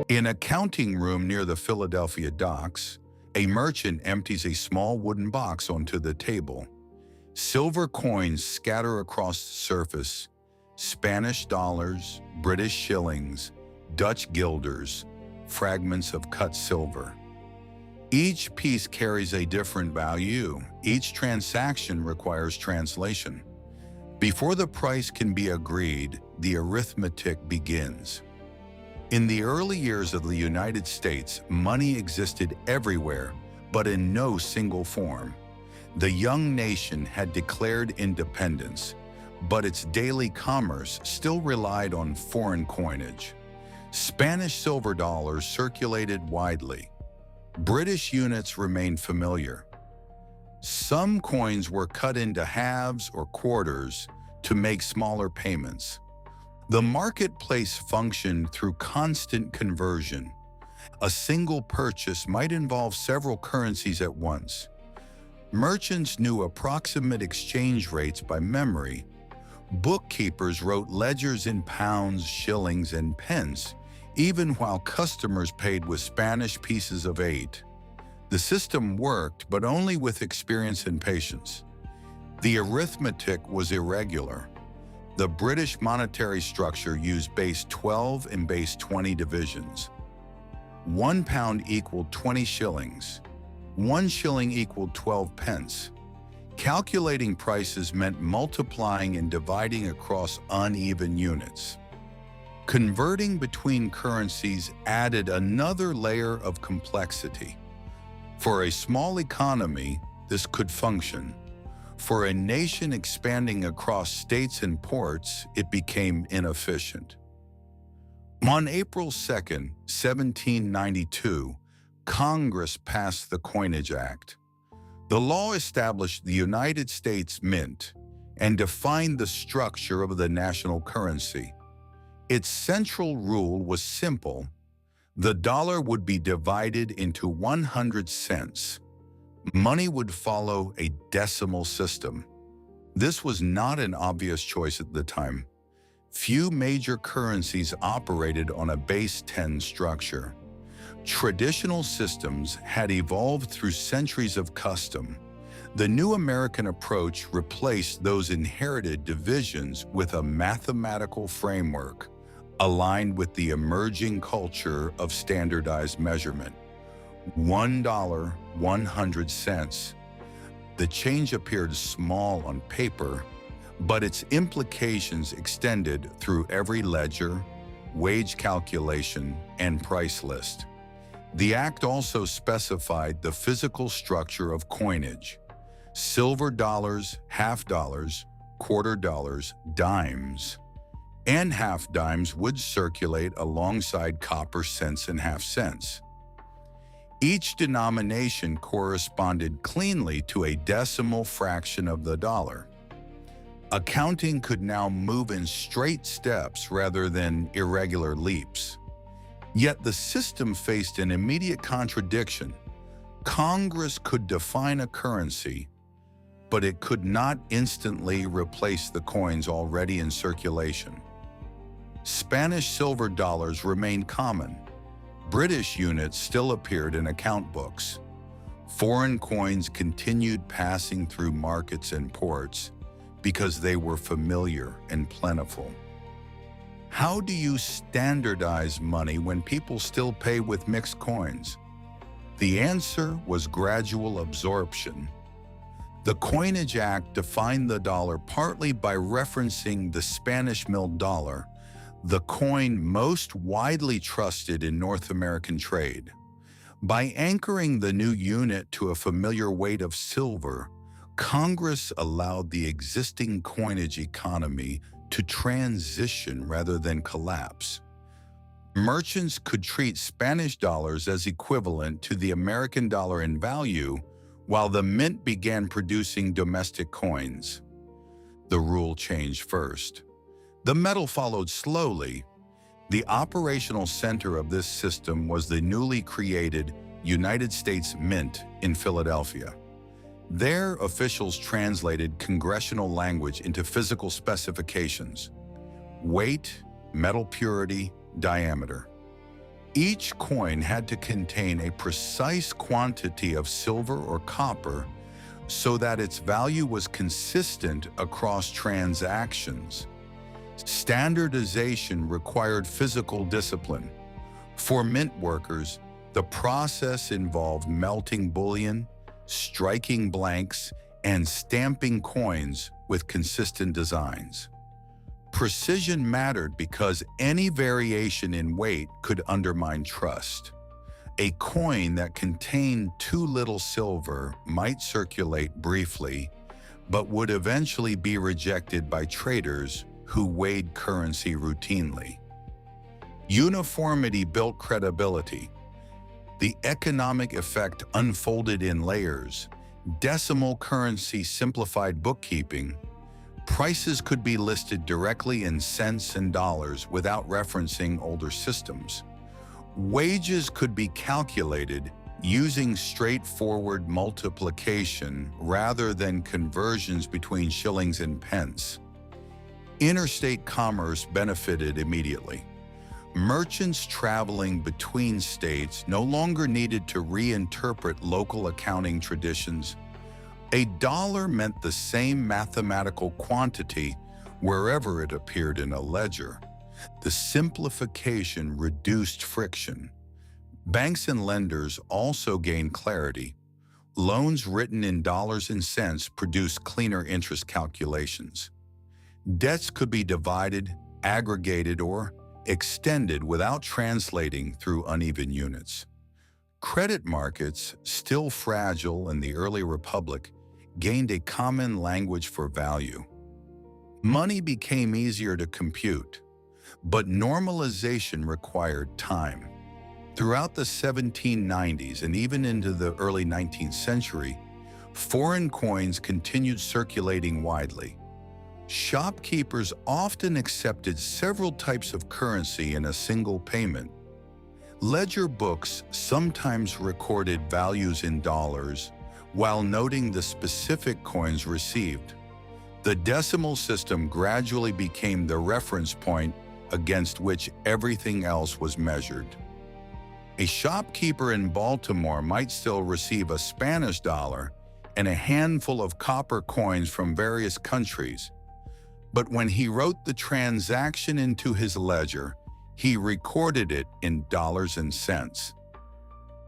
In a counting room near the Philadelphia docks, a merchant empties a small wooden box onto the table. Silver coins scatter across the surface: Spanish dollars, British shillings, Dutch guilders, fragments of cut silver. Each piece carries a different value. Each transaction requires translation. Before the price can be agreed, the arithmetic begins. In the early years of the United States, money existed everywhere, but in no single form. The young nation had declared independence, but its daily commerce still relied on foreign coinage. Spanish silver dollars circulated widely. British units remained familiar. Some coins were cut into halves or quarters to make smaller payments. The marketplace functioned through constant conversion. A single purchase might involve several currencies at once. Merchants knew approximate exchange rates by memory. Bookkeepers wrote ledgers in pounds, shillings, and pence, even while customers paid with Spanish pieces of 8. The system worked, but only with experience and patience. The arithmetic was irregular. The British monetary structure used base 12 and base 20 divisions. 1 pound equaled 20 shillings. 1 shilling equaled 12 pence. Calculating prices meant multiplying and dividing across uneven units. Converting between currencies added another layer of complexity. For a small economy, this could function. For a nation expanding across states and ports, it became inefficient. On April 2, 1792, Congress passed the Coinage Act. The law established the United States Mint and defined the structure of the national currency. Its central rule was simple: the dollar would be divided into 100 cents. Money would follow a decimal system. This was not an obvious choice at the time. Few major currencies operated on a base 10 structure. Traditional systems had evolved through centuries of custom. The new American approach replaced those inherited divisions with a mathematical framework aligned with the emerging culture of standardized measurement. $1, 100 cents. The change appeared small on paper, but its implications extended through every ledger, wage calculation, and price list. The act also specified the physical structure of coinage: silver dollars, half dollars, quarter dollars, dimes, and half dimes would circulate alongside copper cents and half cents. Each denomination corresponded cleanly to a decimal fraction of the dollar. Accounting could now move in straight steps rather than irregular leaps. Yet the system faced an immediate contradiction. Congress could define a currency, but it could not instantly replace the coins already in circulation. Spanish silver dollars remained common. British units still appeared in account books. Foreign coins continued passing through markets and ports because they were familiar and plentiful. How do you standardize money when people still pay with mixed coins? The answer was gradual absorption. The Coinage Act defined the dollar partly by referencing the Spanish milled dollar, the coin most widely trusted in North American trade. By anchoring the new unit to a familiar weight of silver, Congress allowed the existing coinage economy to transition rather than collapse. Merchants could treat Spanish dollars as equivalent to the American dollar in value, while the mint began producing domestic coins. The rule changed first. The metal followed slowly. The operational center of this system was the newly created United States Mint in Philadelphia. There, officials translated congressional language into physical specifications: weight, metal purity, diameter. Each coin had to contain a precise quantity of silver or copper so that its value was consistent across transactions. Standardization required physical discipline. For mint workers, the process involved melting bullion, striking blanks, and stamping coins with consistent designs. Precision mattered because any variation in weight could undermine trust. A coin that contained too little silver might circulate briefly, but would eventually be rejected by traders who weighed currency routinely. Uniformity built credibility. The economic effect unfolded in layers. Decimal currency simplified bookkeeping. Prices could be listed directly in cents and dollars without referencing older systems. Wages could be calculated using straightforward multiplication rather than conversions between shillings and pence. Interstate commerce benefited immediately. Merchants traveling between states no longer needed to reinterpret local accounting traditions. A dollar meant the same mathematical quantity wherever it appeared in a ledger. The simplification reduced friction. Banks and lenders also gained clarity. Loans written in dollars and cents produced cleaner interest calculations. Debts could be divided, aggregated, or extended without translating through uneven units. Credit markets, still fragile in the early republic, gained a common language for value. Money became easier to compute, but normalization required time. Throughout the 1790s and even into the early 19th century, foreign coins continued circulating widely. Shopkeepers often accepted several types of currency in a single payment. Ledger books sometimes recorded values in dollars while noting the specific coins received. The decimal system gradually became the reference point against which everything else was measured. A shopkeeper in Baltimore might still receive a Spanish dollar and a handful of copper coins from various countries. But when he wrote the transaction into his ledger, he recorded it in dollars and cents.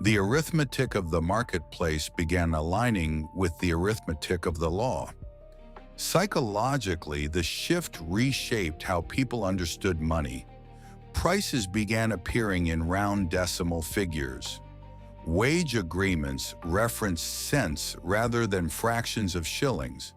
The arithmetic of the marketplace began aligning with the arithmetic of the law. Psychologically, the shift reshaped how people understood money. Prices began appearing in round decimal figures. Wage agreements referenced cents rather than fractions of shillings.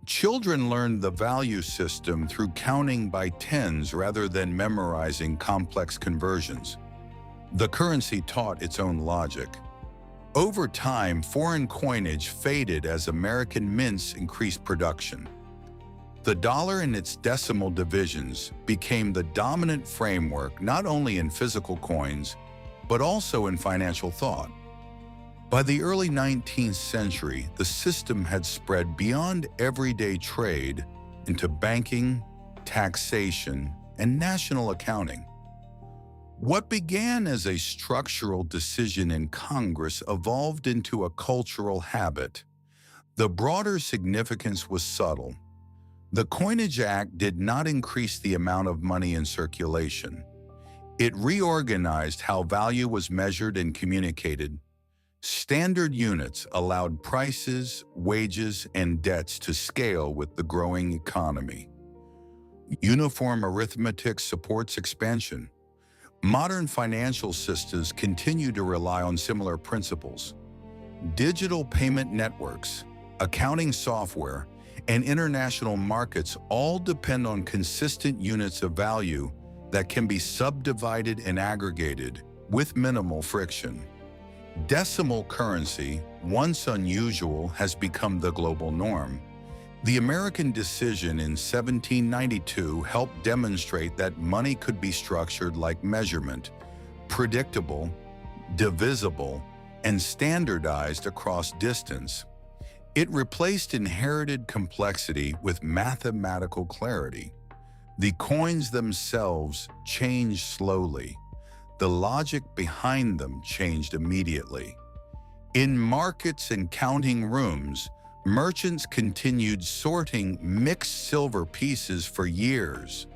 Children learned the value system through counting by tens rather than memorizing complex conversions. The currency taught its own logic. Over time, foreign coinage faded as American mints increased production. The dollar and its decimal divisions became the dominant framework not only in physical coins, but also in financial thought. By the early 19th century, the system had spread beyond everyday trade into banking, taxation, and national accounting. What began as a structural decision in Congress evolved into a cultural habit. The broader significance was subtle. The Coinage Act did not increase the amount of money in circulation. It reorganized how value was measured and communicated. Standard units allowed prices, wages, and debts to scale with the growing economy. Uniform arithmetic supports expansion. Modern financial systems continue to rely on similar principles. Digital payment networks, accounting software, and international markets all depend on consistent units of value that can be subdivided and aggregated with minimal friction. Decimal currency, once unusual, has become the global norm. The American decision in 1792 helped demonstrate that money could be structured like measurement, predictable, divisible, and standardized across distance. It replaced inherited complexity with mathematical clarity. The coins themselves changed slowly. the logic behind them changed immediately. In markets and counting rooms, merchants continued sorting mixed silver pieces for years,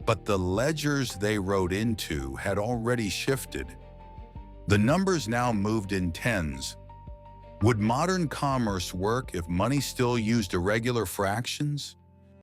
but the ledgers they wrote into had already shifted. The numbers now moved in tens. Would modern commerce work if money still used irregular fractions?